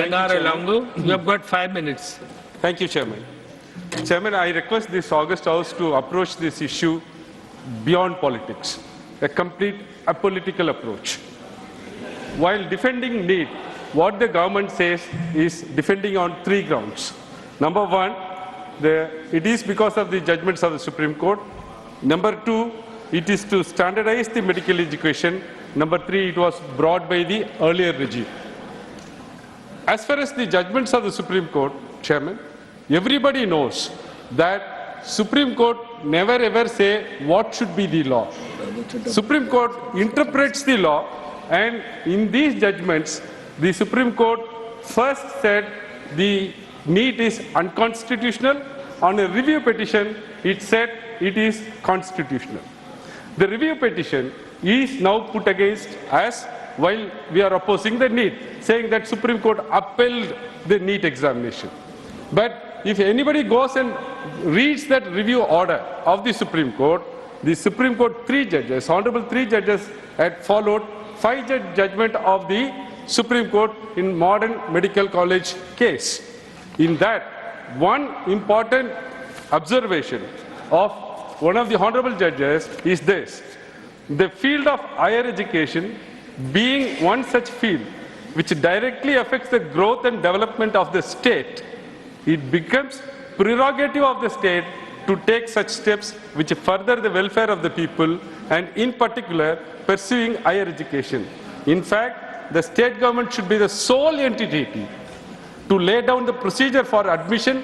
N.R.Elango, you have got 5 minutes. Thank you, Chairman. Chairman, I request this August House to approach this issue beyond politics, a complete apolitical approach. While defending Neet, what the government says is defending on 3 grounds. Number 1, it is because of the judgments of the Supreme Court. Number 2, it is to standardize the medical education. Number 3, it was brought by the earlier regime. As far as the judgments of the Supreme Court, Chairman, everybody knows that Supreme Court never ever say what should be the law. Supreme Court interprets the law, and in these judgments, the Supreme Court first said the Neet is unconstitutional. On a review petition, it said it is constitutional. The review petition is now put against us while we are opposing the Neet, saying that Supreme Court upheld the Neet examination. But if anybody goes and reads that review order of the Supreme Court 3 judges, honorable 3 judges had followed 5-judge judgment of the Supreme Court in modern medical college case. In that, one important observation of one of the honorable judges is this: the field of higher education being one such field which directly affects the growth and development of the state, it becomes prerogative of the state to take such steps which further the welfare of the people, and in particular pursuing higher education. In fact, the state government should be the sole entity to lay down the procedure for admission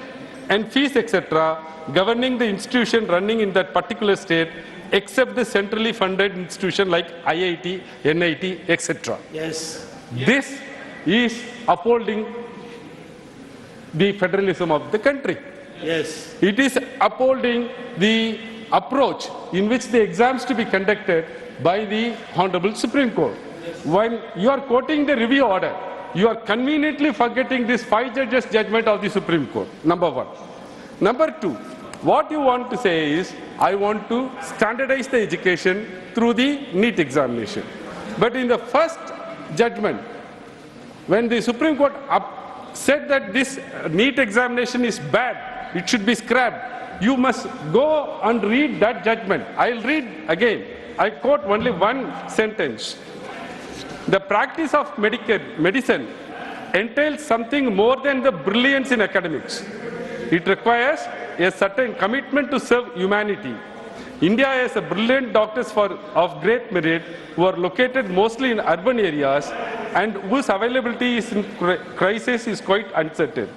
and fees, etc., governing the institution running in that particular state, except the centrally funded institution like IIT, NIT, etc. Yes. This is upholding the federalism of the country. Yes. It is upholding the approach in which the exams to be conducted by the Honorable Supreme Court. When you are quoting the review order, you are conveniently forgetting this 5 judges judgment of the Supreme Court, number 1. Number 2, what you want to say is, I want to standardize the education through the Neet examination. But in the first judgment, when the Supreme Court said that this Neet examination is bad, it should be scrapped, you must go and read that judgment. I'll read again. I quote only one sentence. The practice of medicine entails something more than the brilliance in academics. It requires a certain commitment to serve humanity. India has brilliant doctors of great merit who are located mostly in urban areas and whose availability is in crisis is quite uncertain.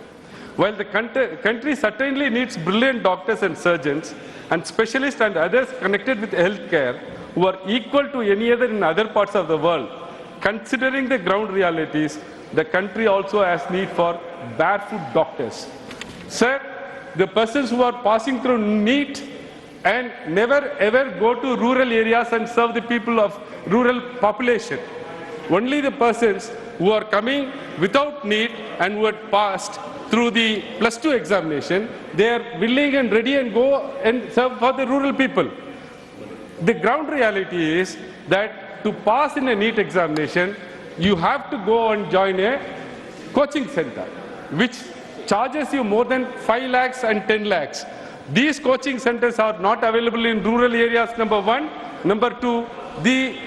While the country certainly needs brilliant doctors and surgeons and specialists and others connected with healthcare who are equal to any other in other parts of the world, considering the ground realities, the country also has need for barefoot doctors. Sir, the persons who are passing through Neet and never ever go to rural areas and serve the people of rural population. Only the persons who are coming without Neet and who had passed through the +2 examination, they are willing and ready and go and serve for the rural people. The ground reality is that to pass in a Neet examination, you have to go and join a coaching center, which charges you more than 5 lakhs and 10 lakhs. These coaching centers are not available in rural areas, number 1. Number 2, the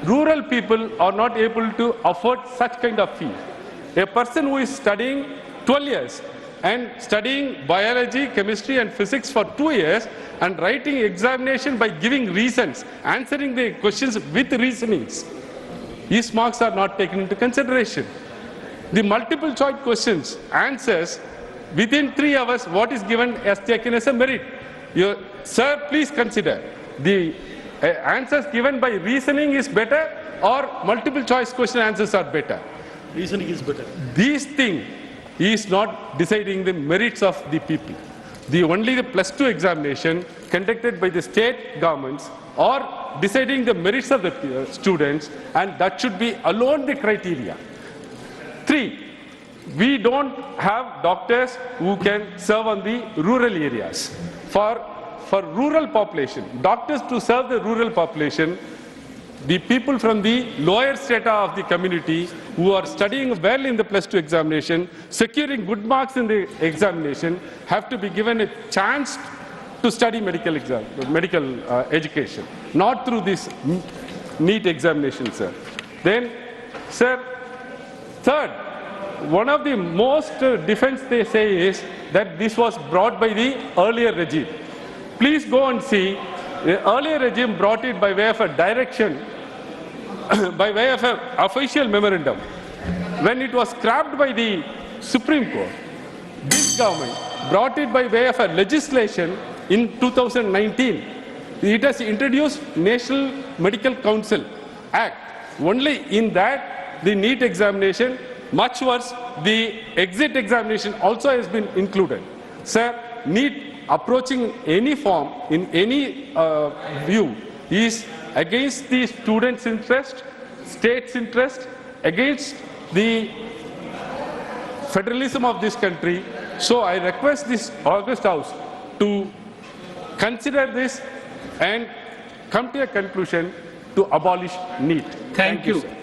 rural people are not able to afford such kind of fee. A person who is studying 12 years and studying biology, chemistry and physics for 2 years and writing examination by giving reasons, answering the questions with reasonings, these marks are not taken into consideration. The multiple choice questions, answers, within 3 hours, what is given as taken as a merit. Sir, please consider, the answers given by reasoning is better or multiple choice question answers are better? Reasoning is better. These things is not deciding the merits of the people. Only the +2 examination conducted by the state governments are deciding the merits of the students, and that should be alone the criteria. 3, we don't have doctors who can serve on the rural areas. For rural population, doctors to serve the rural population, the people from the lower strata of the community who are studying well in the +2 examination, securing good marks in the examination, have to be given a chance to study medical education, not through this NEET examination, sir. Then, sir, third, one of the most defense they say is that this was brought by the earlier regime. Please go and see, the earlier regime brought it by way of a direction, by way of an official memorandum. When it was scrapped by the Supreme Court, this government brought it by way of a legislation in 2019. It has introduced National Medical Council Act. Only in that, the NEET examination, much worse, the exit examination also has been included. Sir, NEET approaching any form, in any view, is against the students' interest, state's interest, against the federalism of this country. So I request this August House to consider this and come to a conclusion to abolish NEET. Thank you. Sir.